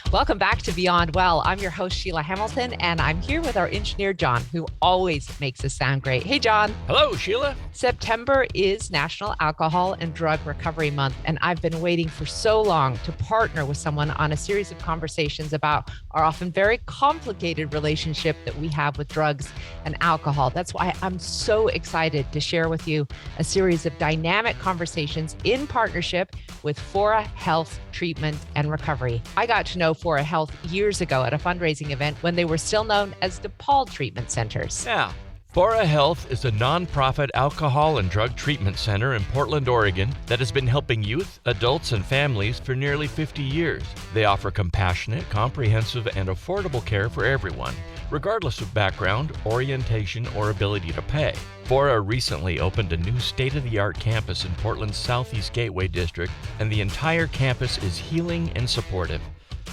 Welcome back to Beyond Well. I'm your host, Sheila Hamilton, and I'm here with our engineer, John, who always makes us sound great. Hey, John. Hello, Sheila. September is National Alcohol and Drug Recovery Month, and I've been waiting for so long to partner with someone on a series of conversations about our often very complicated relationship that we have with drugs and alcohol. That's why I'm so excited to share with you a series of dynamic conversations in partnership with Fora Health Treatment and Recovery. I got to know Fora Health years ago at a fundraising event when they were still known as DePaul Treatment Centers. Yeah. Fora Health is a nonprofit alcohol and drug treatment center in Portland, Oregon that has been helping youth, adults, and families for nearly 50 years. They offer compassionate, comprehensive, and affordable care for everyone, regardless of background, orientation, or ability to pay. Fora recently opened a new state-of-the-art campus in Portland's Southeast Gateway District, and the entire campus is healing and supportive.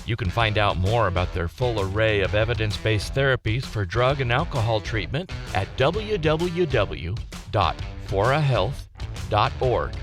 You can find out more about their full array of evidence-based therapies for drug and alcohol treatment at www.forahealth.org.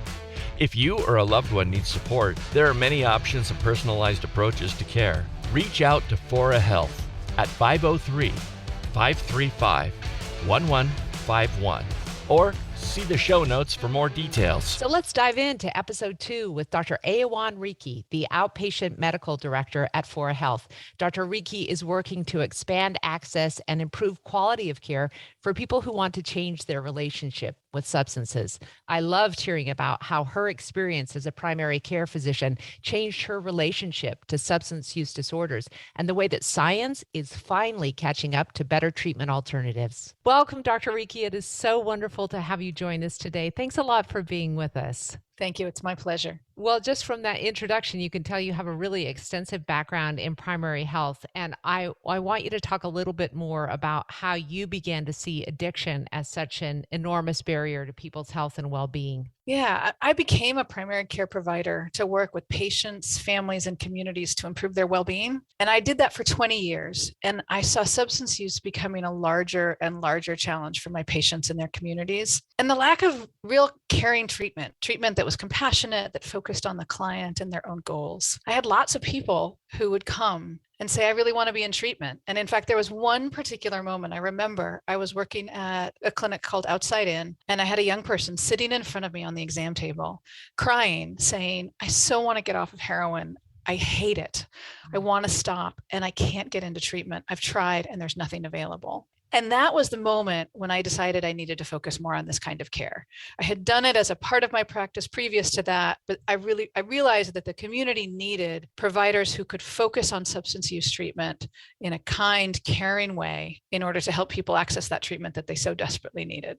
If you or a loved one needs support, there are many options and personalized approaches to care. Reach out to Fora Health at 503-535-1151 or see the show notes for more details. So let's dive into episode 2 with Dr. Eowyn Rieke, the outpatient medical director at Fora Health. Dr. Rieke is working to expand access and improve quality of care for people who want to change their relationship with substances. I loved hearing about how her experience as a primary care physician changed her relationship to substance use disorders and the way that science is finally catching up to better treatment alternatives. Welcome, Dr. Rieke. It is so wonderful to have you join us today. Thanks a lot for being with us. Thank you. It's my pleasure. Well, just from that introduction, you can tell you have a really extensive background in primary health. And I want you to talk a little bit more about how you began to see addiction as such an enormous barrier to people's health and well-being. Yeah, I became a primary care provider to work with patients, families, and communities to improve their well-being. And I did that for 20 years. And I saw substance use becoming a larger and larger challenge for my patients and their communities. And the lack of real caring treatment that was compassionate, that focused on the client and their own goals. I had lots of people who would come and say, I really want to be in treatment. And in fact, there was one particular moment I remember. I was working at a clinic called Outside In, and I had a young person sitting in front of me on the exam table, crying, saying, I so want to get off of heroin. I hate it. I want to stop, and I can't get into treatment. I've tried, and there's nothing available. And that was the moment when I decided I needed to focus more on this kind of care. I had done it as a part of my practice previous to that, but I realized that the community needed providers who could focus on substance use treatment in a kind, caring way in order to help people access that treatment that they so desperately needed.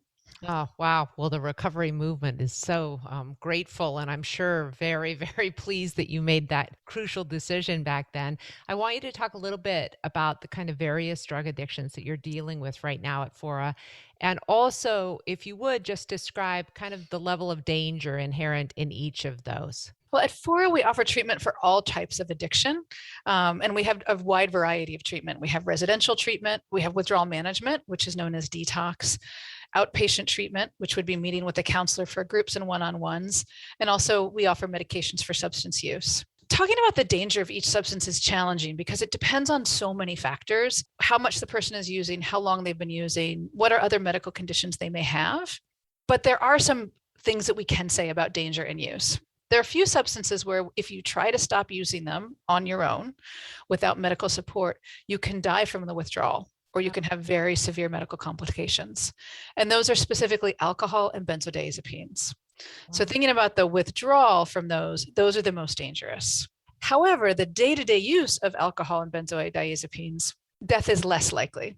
Oh, wow. Well, the recovery movement is so grateful, and I'm sure very, very pleased that you made that crucial decision back then. I want you to talk a little bit about the kind of various drug addictions that you're dealing with right now at Fora. And also, if you would, just describe kind of the level of danger inherent in each of those. Well, at Fora, we offer treatment for all types of addiction, and we have a wide variety of treatment. We have residential treatment, we have withdrawal management, which is known as detox, outpatient treatment, which would be meeting with a counselor for groups and one-on-ones, and also we offer medications for substance use. Talking about the danger of each substance is challenging because it depends on so many factors: how much the person is using, how long they've been using, what are other medical conditions they may have. But there are some things that we can say about danger and use. There are a few substances where if you try to stop using them on your own without medical support, you can die from the withdrawal, or you can have very severe medical complications. And those are specifically alcohol and benzodiazepines. So thinking about the withdrawal from those are the most dangerous. However, the day-to-day use of alcohol and benzodiazepines, death is less likely.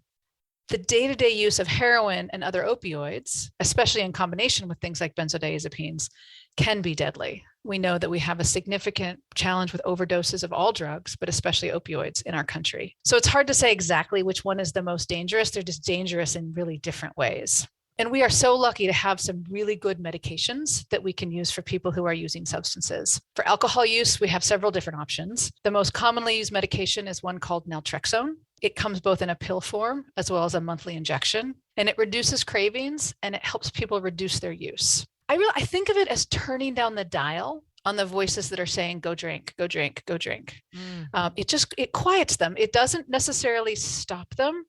The day-to-day use of heroin and other opioids, especially in combination with things like benzodiazepines, can be deadly. We know that we have a significant challenge with overdoses of all drugs, but especially opioids in our country. So it's hard to say exactly which one is the most dangerous. They're just dangerous in really different ways. And we are so lucky to have some really good medications that we can use for people who are using substances. For alcohol use, we have several different options. The most commonly used medication is one called Naltrexone. It comes both in a pill form as well as a monthly injection, and it reduces cravings and it helps people reduce their use. I think of it as turning down the dial on the voices that are saying, go drink, go drink, go drink. Mm. It quiets them. It doesn't necessarily stop them,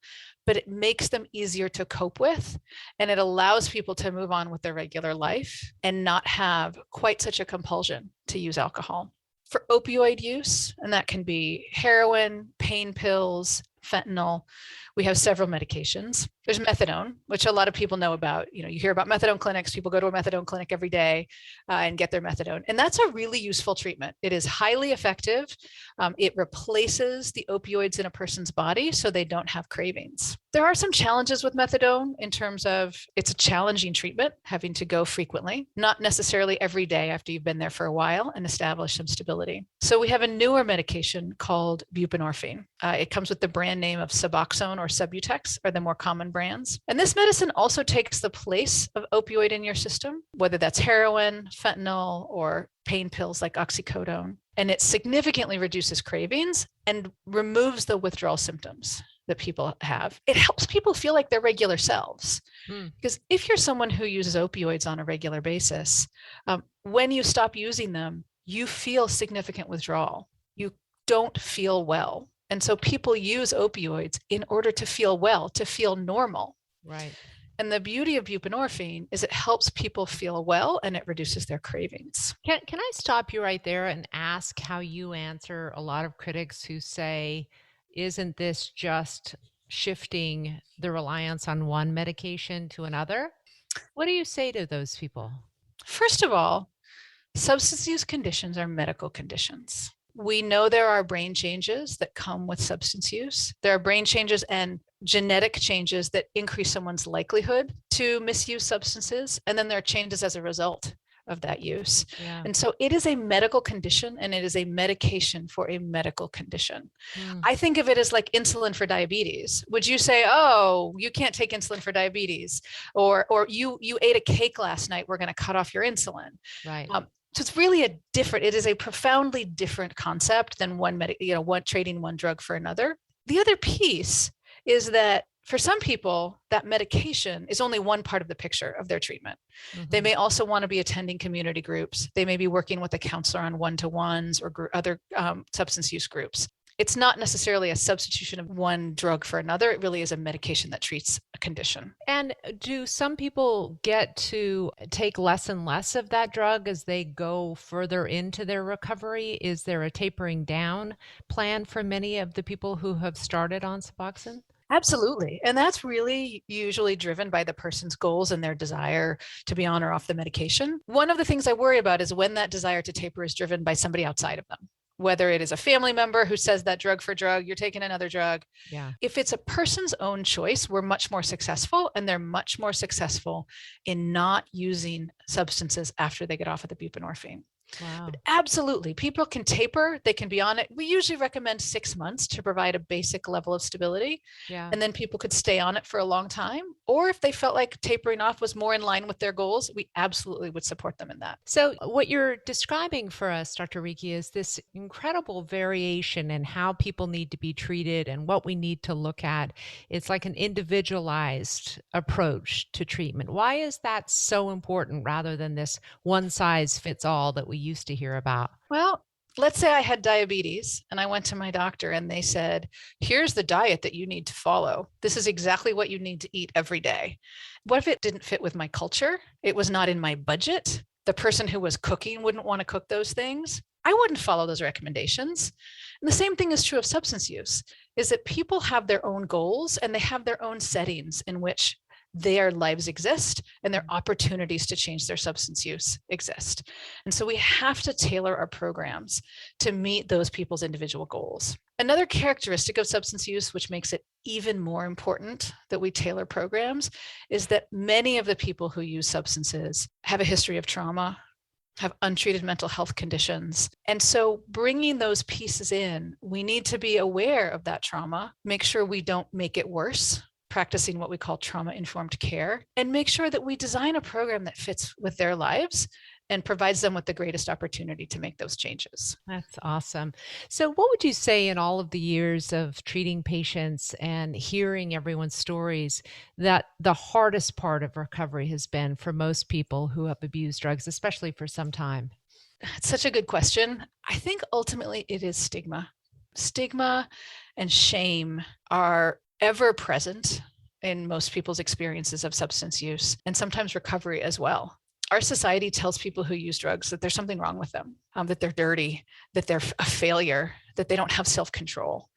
but it makes them easier to cope with. And it allows people to move on with their regular life and not have quite such a compulsion to use alcohol. For opioid use, and that can be heroin, pain pills, fentanyl, we have several medications. There's methadone, which a lot of people know about. You hear about methadone clinics. People go to a methadone clinic every day and get their methadone. And that's a really useful treatment. It is highly effective. It replaces the opioids in a person's body so they don't have cravings. There are some challenges with methadone in terms of it's a challenging treatment, having to go frequently, not necessarily every day after you've been there for a while and establish some stability. So we have a newer medication called buprenorphine. It comes with the brand name of Suboxone or Subutex are the more common brands. And this medicine also takes the place of opioid in your system, whether that's heroin, fentanyl, or pain pills like oxycodone. And it significantly reduces cravings and removes the withdrawal symptoms that people have. It helps people feel like their regular selves. Because if you're someone who uses opioids on a regular basis, when you stop using them, you feel significant withdrawal. You don't feel well. And so people use opioids in order to feel well, to feel normal. Right. And the beauty of buprenorphine is it helps people feel well and it reduces their cravings. Can I stop you right there and ask how you answer a lot of critics who say, isn't this just shifting the reliance on one medication to another? What do you say to those people? First of all, substance use conditions are medical conditions. We know there are brain changes that come with substance use. There are brain changes and genetic changes that increase someone's likelihood to misuse substances. And then there are changes as a result of that use. Yeah. And so it is a medical condition and it is a medication for a medical condition. I think of it as like insulin for diabetes. Would you say, oh, you can't take insulin for diabetes, or you ate a cake last night, we're going to cut off your insulin? Right. So it's really it is a profoundly different concept than trading one drug for another. The other piece is that for some people, that medication is only one part of the picture of their treatment. They may also want to be attending community groups. They may be working with a counselor on one-to-ones or other substance use groups. It's not necessarily a substitution of one drug for another. It really is a medication that treats a condition. And do some people get to take less and less of that drug as they go further into their recovery? Is there a tapering down plan for many of the people who have started on Suboxone? Absolutely. And that's really usually driven by the person's goals and their desire to be on or off the medication. One of the things I worry about is when that desire to taper is driven by somebody outside of them, whether it is a family member who says that drug for drug, you're taking another drug. Yeah. If it's a person's own choice, we're much more successful, and they're much more successful in not using substances after they get off of the buprenorphine. Wow. But absolutely. People can taper. They can be on it. We usually recommend 6 months to provide a basic level of stability. Yeah. And then people could stay on it for a long time. Or if they felt like tapering off was more in line with their goals, we absolutely would support them in that. So what you're describing for us, Dr. Rieke, is this incredible variation in how people need to be treated and what we need to look at. It's like an individualized approach to treatment. Why is that so important rather than this one size fits all that we used to hear about? Well, let's say I had diabetes and I went to my doctor and they said, here's the diet that you need to follow. This is exactly what you need to eat every day. What if it didn't fit with my culture? It was not in my budget. The person who was cooking wouldn't want to cook those things. I wouldn't follow those recommendations. And the same thing is true of substance use, is that people have their own goals and they have their own settings in which their lives exist and their opportunities to change their substance use exist. And so we have to tailor our programs to meet those people's individual goals. Another characteristic of substance use, which makes it even more important that we tailor programs, is that many of the people who use substances have a history of trauma, have untreated mental health conditions. And so bringing those pieces in, we need to be aware of that trauma, make sure we don't make it worse, practicing what we call trauma-informed care, and make sure that we design a program that fits with their lives and provides them with the greatest opportunity to make those changes. That's awesome. So what would you say in all of the years of treating patients and hearing everyone's stories that the hardest part of recovery has been for most people who have abused drugs, especially for some time? It's such a good question. I think ultimately it is stigma. Stigma and shame are ever present in most people's experiences of substance use and sometimes recovery as well. Our society tells people who use drugs that there's something wrong with them, that they're dirty, that they're a failure, that they don't have self-control.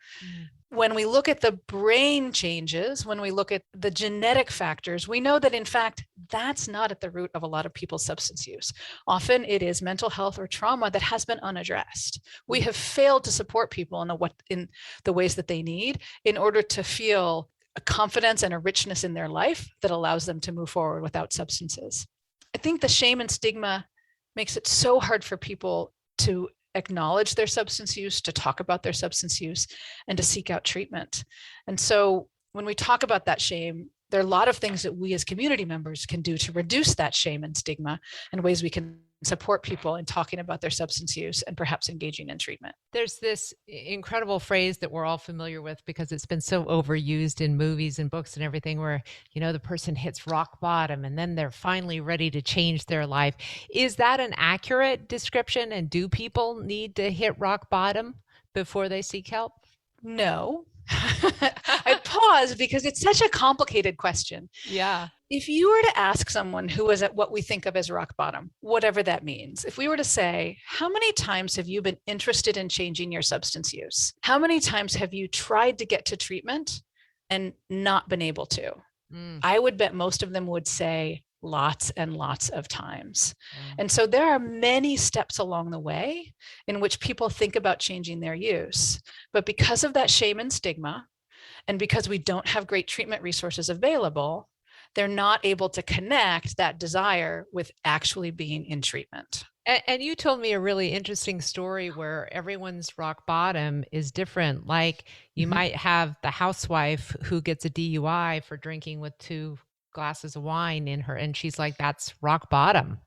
When we look at the brain changes, when we look at the genetic factors, we know that in fact, that's not at the root of a lot of people's substance use. Often it is mental health or trauma that has been unaddressed. We have failed to support people in the ways that they need in order to feel a confidence and a richness in their life that allows them to move forward without substances. I think the shame and stigma makes it so hard for people to acknowledge their substance use, to talk about their substance use, and to seek out treatment. And so when we talk about that shame, there are a lot of things that we as community members can do to reduce that shame and stigma, and ways we can support people in talking about their substance use and perhaps engaging in treatment. There's this incredible phrase that we're all familiar with because it's been so overused in movies and books and everything, where, you know, the person hits rock bottom and then they're finally ready to change their life. Is that an accurate description? And do people need to hit rock bottom before they seek help? No. I pause because it's such a complicated question. Yeah. If you were to ask someone who was at what we think of as rock bottom, whatever that means, if we were to say, how many times have you been interested in changing your substance use? How many times have you tried to get to treatment and not been able to? I would bet most of them would say lots and lots of times. And so there are many steps along the way in which people think about changing their use. But because of that shame and stigma, and because we don't have great treatment resources available, they're not able to connect that desire with actually being in treatment. And you told me a really interesting story where everyone's rock bottom is different. Like you might have the housewife who gets a DUI for drinking with 2 glasses of wine in her, and she's like, that's rock bottom.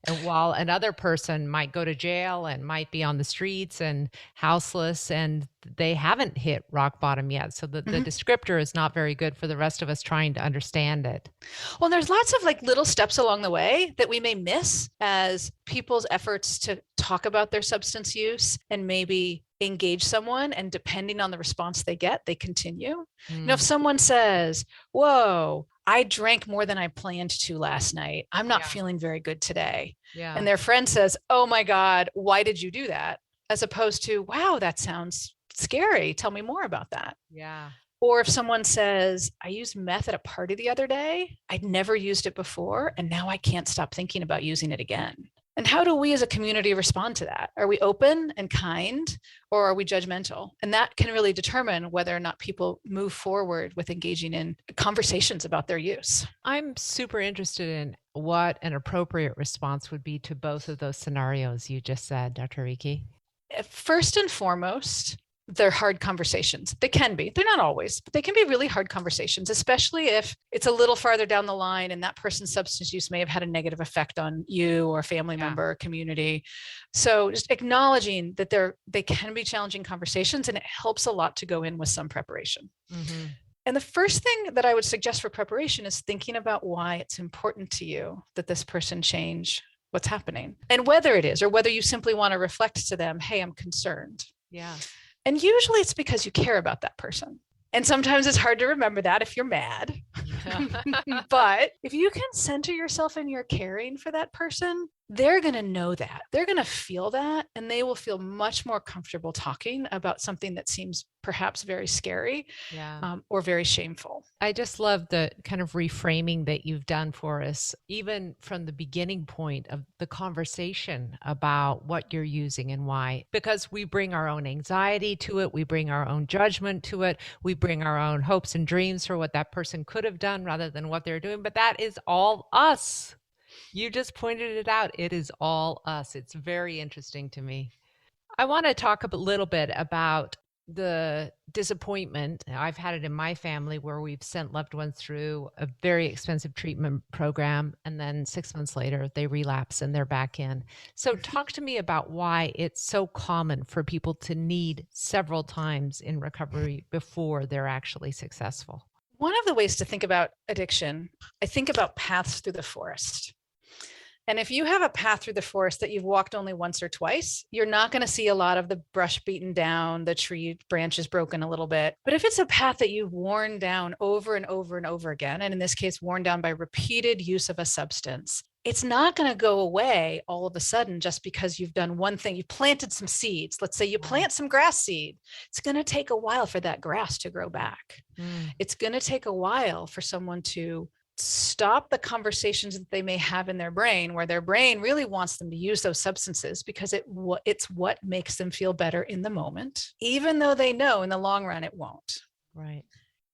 And while another person might go to jail and might be on the streets and houseless, and they haven't hit rock bottom yet. So the descriptor is not very good for the rest of us trying to understand it. Well, there's lots of like little steps along the way that we may miss as people's efforts to talk about their substance use and maybe engage someone, and depending on the response they get, they continue. You know, if someone says, whoa, I drank more than I planned to last night, I'm not feeling very good today. And their friend says, oh my God, why did you do that? As opposed to, wow, that sounds scary. Tell me more about that. Or if someone says, I used meth at a party the other day, I'd never used it before, and now I can't stop thinking about using it again. And how do we as a community respond to that? Are we open and kind, or are we judgmental? And that can really determine whether or not people move forward with engaging in conversations about their use. I'm super interested in what an appropriate response would be to both of those scenarios you just said, Dr. Rieke. First and foremost, they're hard conversations. They can be. They're not always, but they can be really hard conversations, especially if it's a little farther down the line and that person's substance use may have had a negative effect on you or a family member or community. So just acknowledging that they can be challenging conversations, and it helps a lot to go in with some preparation. And the first thing that I would suggest for preparation is thinking about why it's important to you that this person change what's happening, and whether it is, or whether you simply want to reflect to them, hey, I'm concerned. And usually it's because you care about that person. And sometimes it's hard to remember that if you're mad. But if you can center yourself in your caring for that person, they're going to know that. They're going to feel that, and they will feel much more comfortable talking about something that seems perhaps very scary or very shameful. I just love the kind of reframing that you've done for us, even from the beginning point of the conversation about what you're using and why, because we bring our own anxiety to it. We bring our own judgment to it. We bring our own hopes and dreams for what that person could have done rather than what they're doing. But that is all us. You just pointed it out. It is all us. It's very interesting to me. I want to talk a little bit about the disappointment. I've had it in my family where we've sent loved ones through a very expensive treatment program, and then 6 months later they relapse and they're back in. So talk to me about why it's so common for people to need several times in recovery before they're actually successful. One of the ways to think about addiction, I think about paths through the forest. And if you have a path through the forest that you've walked only once or twice, you're not going to see a lot of the brush beaten down, the tree branches broken a little bit. But if it's a path that you've worn down over and over and over again, and in this case, worn down by repeated use of a substance, it's not going to go away all of a sudden just because you've done one thing. You've planted some seeds. Let's say you plant some grass seed. It's going to take a while for that grass to grow back. It's going to take a while for someone to stop the conversations that they may have in their brain, where their brain really wants them to use those substances because it's what makes them feel better in the moment, even though they know in the long run it won't. Right.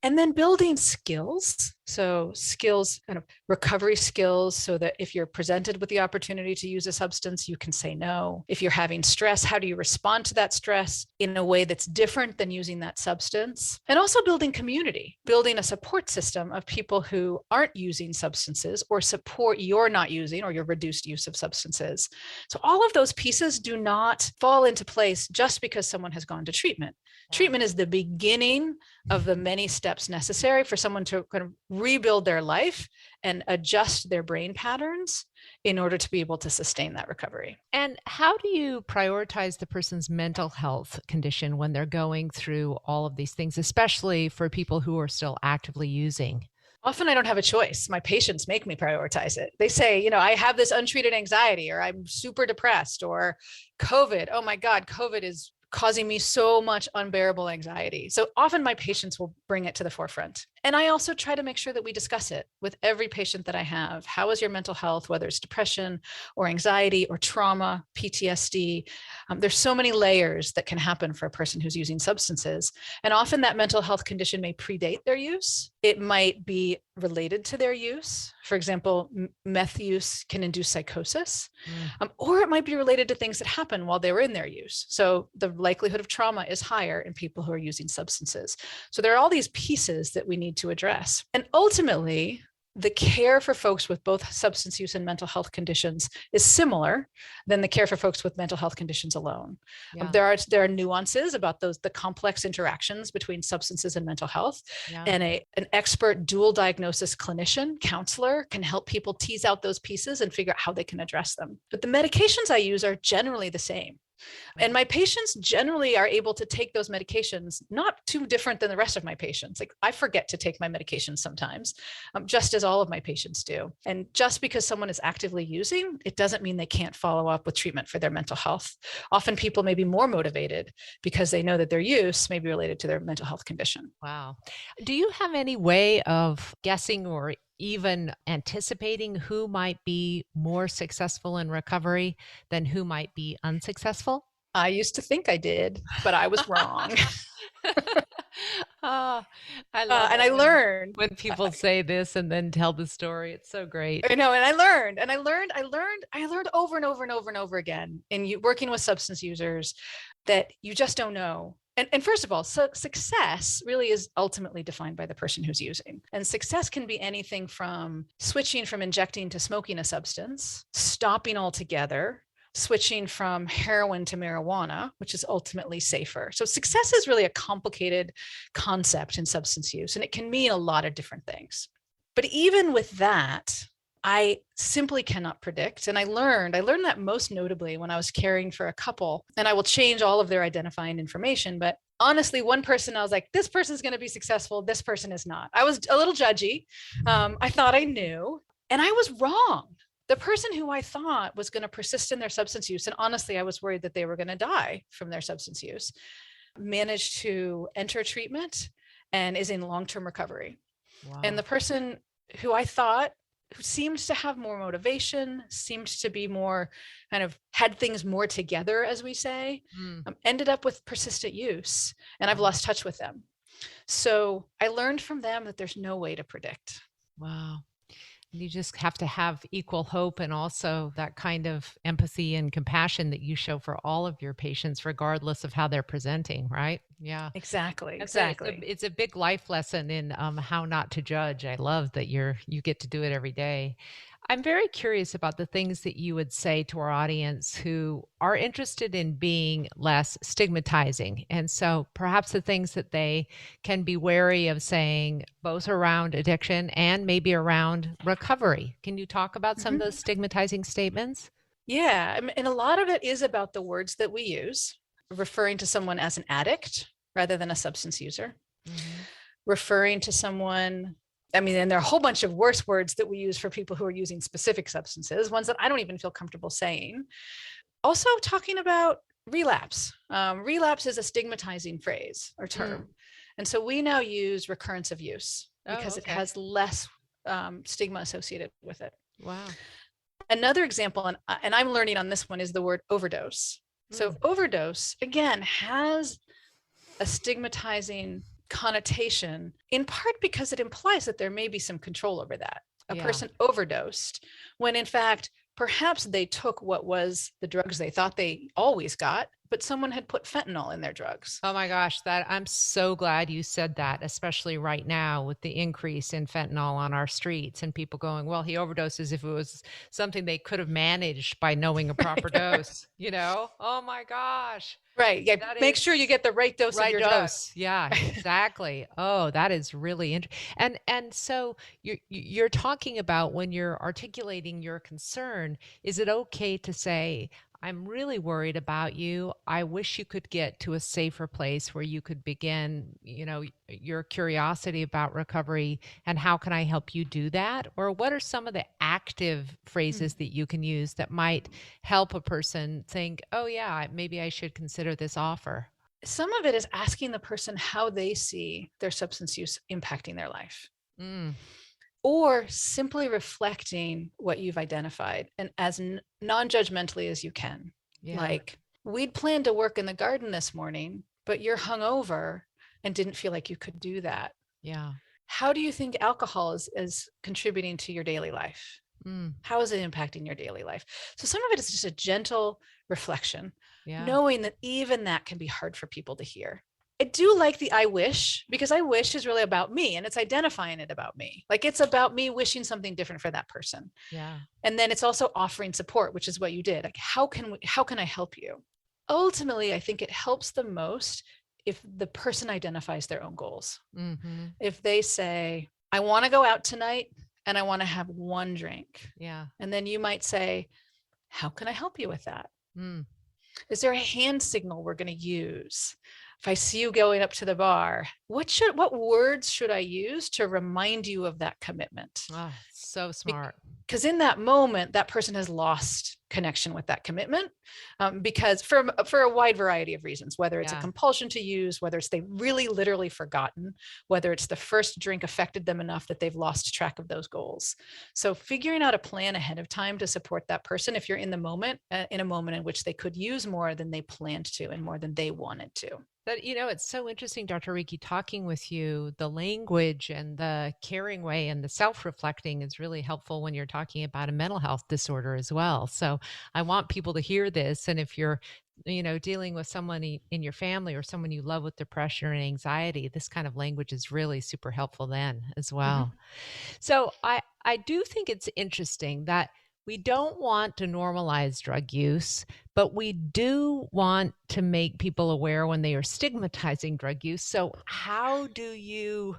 And then building skills. So skills, kind of recovery skills, so that if you're presented with the opportunity to use a substance, you can say no. If you're having stress, how do you respond to that stress in a way that's different than using that substance? And also building community, building a support system of people who aren't using substances or support your not using or your reduced use of substances. So all of those pieces do not fall into place just because someone has gone to treatment. Treatment is the beginning of the many steps necessary for someone to kind of rebuild their life and adjust their brain patterns in order to be able to sustain that recovery. And how do you prioritize the person's mental health condition when they're going through all of these things, especially for people who are still actively using? Often I don't have a choice. My patients make me prioritize it. They say, I have this untreated anxiety, or I'm super depressed, or COVID. Oh my God, COVID is causing me so much unbearable anxiety. So often my patients will bring it to the forefront. And I also try to make sure that we discuss it with every patient that I have. How is your mental health, whether it's depression or anxiety or trauma, PTSD? There's so many layers that can happen for a person who's using substances. And often that mental health condition may predate their use. It might be related to their use. For example, meth use can induce psychosis, or it might be related to things that happen while they were in their use. So the likelihood of trauma is higher in people who are using substances. So there are all these pieces that we need to address. And ultimately, the care for folks with both substance use and mental health conditions is similar than the care for folks with mental health conditions alone. Yeah. There are nuances about the complex interactions between substances and mental health. Yeah. And an expert dual diagnosis clinician, counselor, can help people tease out those pieces and figure out how they can address them. But the medications I use are generally the same. And my patients generally are able to take those medications, not too different than the rest of my patients. Like, I forget to take my medications sometimes, just as all of my patients do. And just because someone is actively using, it doesn't mean they can't follow up with treatment for their mental health. Often people may be more motivated because they know that their use may be related to their mental health condition. Wow. Do you have any way of guessing or even anticipating who might be more successful in recovery than who might be unsuccessful? I used to think I did, but I was wrong. Oh, I love And it I learned when people say this and then tell the story. It's so great. I know, and I learned over and over and over and over again in working with substance users that you just don't know. And first of all, so success really is ultimately defined by the person who's using. And success can be anything from switching from injecting to smoking a substance, stopping altogether, switching from heroin to marijuana, which is ultimately safer. So success is really a complicated concept in substance use, and it can mean a lot of different things. But even with that, I simply cannot predict. And I learned that most notably when I was caring for a couple, and I will change all of their identifying information. But honestly, one person, I was like, this person's going to be successful. This person is not. I was a little judgy. I thought I knew, and I was wrong. The person who I thought was going to persist in their substance use, and honestly, I was worried that they were going to die from their substance use, managed to enter treatment and is in long-term recovery. Wow. And the person who I thought, who seemed to have more motivation, seemed to be more kind of had things more together, as we say, ended up with persistent use, and I've lost touch with them. So I learned from them that there's no way to predict. Wow. You just have to have equal hope and also that kind of empathy and compassion that you show for all of your patients, regardless of how they're presenting, right? Yeah. Exactly. It's a, Exactly. it's a big life lesson in how not to judge. I love that you get to do it every day. I'm very curious about the things that you would say to our audience who are interested in being less stigmatizing. And so perhaps the things that they can be wary of saying, both around addiction and maybe around recovery. Can you talk about some of Mhm. those stigmatizing statements? Yeah. I mean, and a lot of it is about the words that we use, referring to someone as an addict rather than a substance user, Hmm. referring to someone. I mean, and there are a whole bunch of worse words that we use for people who are using specific substances, ones that I don't even feel comfortable saying. Also, talking about relapse. Relapse is a stigmatizing phrase or Mm. term. And so we now use recurrence of use Oh, because it okay. has less stigma associated with it. Wow. Another example, and I'm learning on this one, is the word overdose. So, Mm. overdose, again, has a stigmatizing connotation, in part because it implies that there may be some control over that. A Yeah. person overdosed when in fact, perhaps they took what was the drugs they thought they always got, but someone had put fentanyl in their drugs. Oh my gosh, that I'm so glad you said that, especially right now with the increase in fentanyl on our streets and people going, well, he overdosed as if it was something they could have managed by knowing a proper dose, you know? Oh my gosh. Right. Yeah. That Make is sure you get the right dose of right your drug. dose. Yeah, exactly. Oh, that is really interesting. And so you're talking about when you're articulating your concern, is it okay to say, I'm really worried about you. I wish you could get to a safer place where you could begin, your curiosity about recovery, and how can I help you do that? Or what are some of the active phrases that you can use that might help a person think, oh yeah, maybe I should consider this offer? Some of it is asking the person how they see their substance use impacting their life, Mm, or simply reflecting what you've identified and as non-judgmentally as you can. yeah, Like, we'd planned to work in the garden this morning, but you're hungover and didn't feel like you could do that. yeah. How do you think alcohol is contributing to your daily life? Mm, How is it impacting your daily life? So some of it is just a gentle reflection, yeah. knowing that even that can be hard for people to hear. I do like the I wish, because I wish is really about me and it's identifying it about me. Like, it's about me wishing something different for that person. Yeah. And then it's also offering support, which is what you did. Like, how can I help you? Ultimately, I think it helps the most if the person identifies their own goals. Mhm. If they say, I want to go out tonight and I want to have one drink. Yeah. And then you might say, how can I help you with that? Mm. Is there a hand signal we're going to use? If I see you going up to the bar, what words should I use to remind you of that commitment? Oh, so smart. Because in that moment, that person has lost connection with that commitment, because for a wide variety of reasons, whether it's a Yeah. compulsion to use, whether it's they really literally forgotten, whether it's the first drink affected them enough that they've lost track of those goals. So figuring out a plan ahead of time to support that person if you're in the moment, in a moment in which they could use more than they planned to and more than they wanted to. That, it's so interesting, Dr. Rieke, talking with you. The language and the caring way and the self-reflecting is really helpful when you're talking about a mental health disorder as well. So I want people to hear this. And if you're, dealing with someone in your family or someone you love with depression or anxiety, this kind of language is really super helpful then as well. Mhm. So I do think it's interesting that we don't want to normalize drug use, but we do want to make people aware when they are stigmatizing drug use. So how do you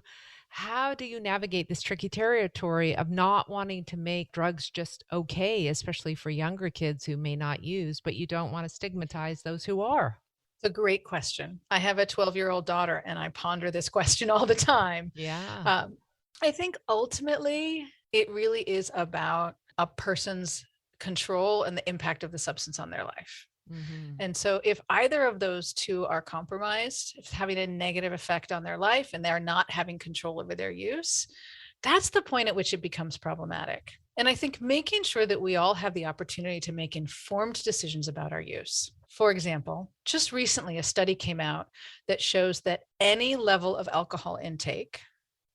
navigate this tricky territory of not wanting to make drugs just okay, especially for younger kids who may not use, but you don't want to stigmatize those who are? It's a great question. I have a 12-year-old daughter and I ponder this question all the time. Yeah. Um, I think ultimately it really is about a person's control and the impact of the substance on their life. Hmm. And so if either of those two are compromised, if having a negative effect on their life and they're not having control over their use, that's the point at which it becomes problematic. And I think making sure that we all have the opportunity to make informed decisions about our use. For example, just recently a study came out that shows that any level of alcohol intake,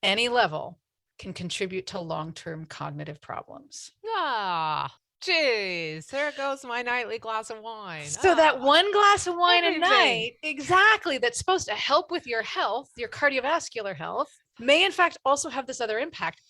any level, can contribute to long-term cognitive problems. Ah. Jeez, there goes my nightly glass of wine. So that one glass of wine a everything. night, exactly, that's supposed to help with your health, your cardiovascular health, may in fact also have this other impact.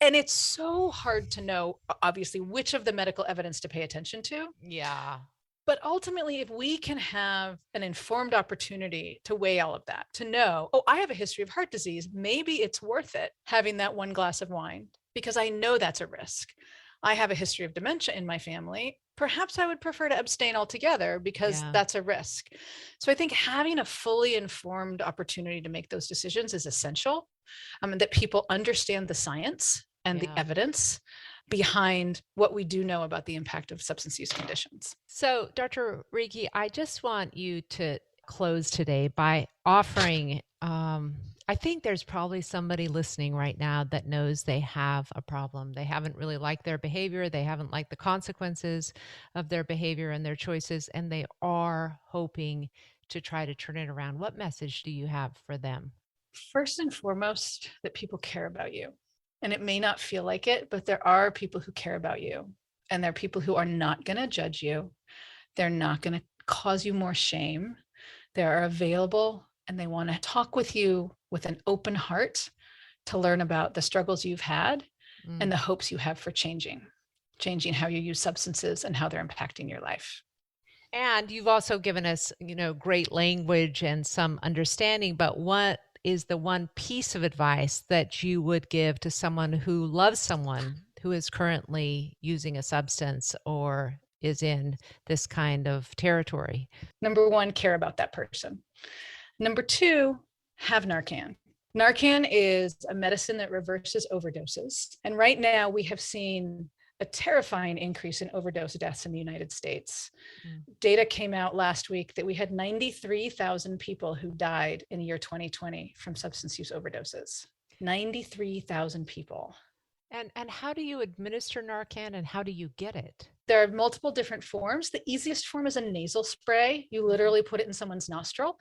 And it's so hard to know, obviously, which of the medical evidence to pay attention to. Yeah. But ultimately, if we can have an informed opportunity to weigh all of that, to know, oh, I have a history of heart disease, maybe it's worth it having that one glass of wine because I know that's a risk. I have a history of dementia in my family. Perhaps I would prefer to abstain altogether because that's a risk. So I think having a fully informed opportunity to make those decisions is essential, and that people understand the science and the evidence behind what we do know about the impact of substance use conditions. So, Dr. Rieke, I just want you to close today by offering, I think there's probably somebody listening right now that knows they have a problem. They haven't really liked their behavior. They haven't liked the consequences of their behavior and their choices, and they are hoping to try to turn it around. What message do you have for them? First and foremost, that people care about you. And it may not feel like it, but there are people who care about you. And there are people who are not going to judge you. They're not going to cause you more shame. They are available and they want to talk with you with an open heart to learn about the struggles you've had and the hopes you have for changing how you use substances and how they're impacting your life. And you've also given us, great language and some understanding, but what is the one piece of advice that you would give to someone who loves someone who is currently using a substance or is in this kind of territory? Number one, care about that person. Number two, have Narcan. Narcan is a medicine that reverses overdoses. And right now we have seen a terrifying increase in overdose deaths in the United States. Data came out last week that we had 93,000 people who died in the year 2020 from substance use overdoses. 93,000 people. And how do you administer Narcan and how do you get it? There are multiple different forms. The easiest form is a nasal spray. You literally put it in someone's nostril.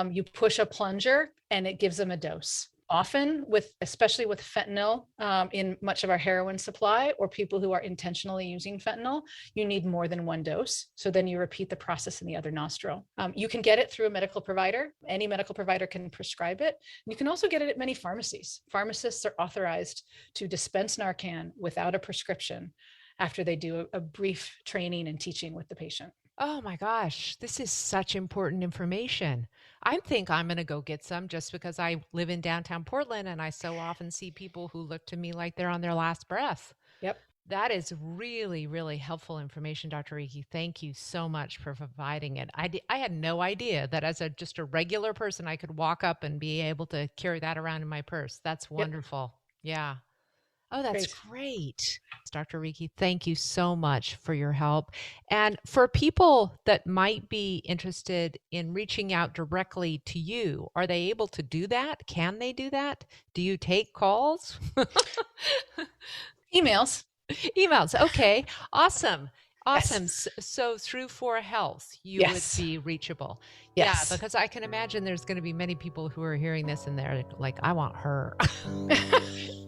You push a plunger and it gives them a dose. Often, especially with fentanyl in much of our heroin supply, or people who are intentionally using fentanyl, you need more than one dose. So then you repeat the process in the other nostril. You can get it through a medical provider. Any medical provider can prescribe it. You can also get it at many pharmacies. Pharmacists are authorized to dispense Narcan without a prescription after they do a brief training and teaching with the patient. Oh my gosh, this is such important information. I think I'm going to go get some just because I live in downtown Portland and I so often see people who look to me like they're on their last breath. Yep. That is really, really helpful information, Dr. Rieke. Thank you so much for providing it. I had no idea that as just a regular person, I could walk up and be able to carry that around in my purse. That's wonderful. Yep. Yeah. Oh, that's great. Dr. Rieke, thank you so much for your help. And for people that might be interested in reaching out directly to you, are they able to do that? Can they do that? Do you take calls? Emails. Emails. Okay. Awesome. Awesome. Yes. So through For Health, you would be reachable. Yes. Yeah, because I can imagine there's going to be many people who are hearing this and they're like, I want her.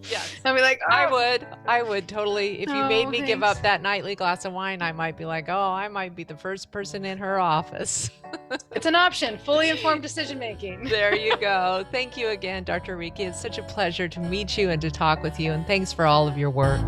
Yes. I'll be like, oh. I would totally. If you made me give up that nightly glass of wine, I might be like, oh, I might be the first person in her office. It's an option. Fully informed decision making. There you go. Thank you again, Dr. Rieke. It's such a pleasure to meet you and to talk with you. And thanks for all of your work.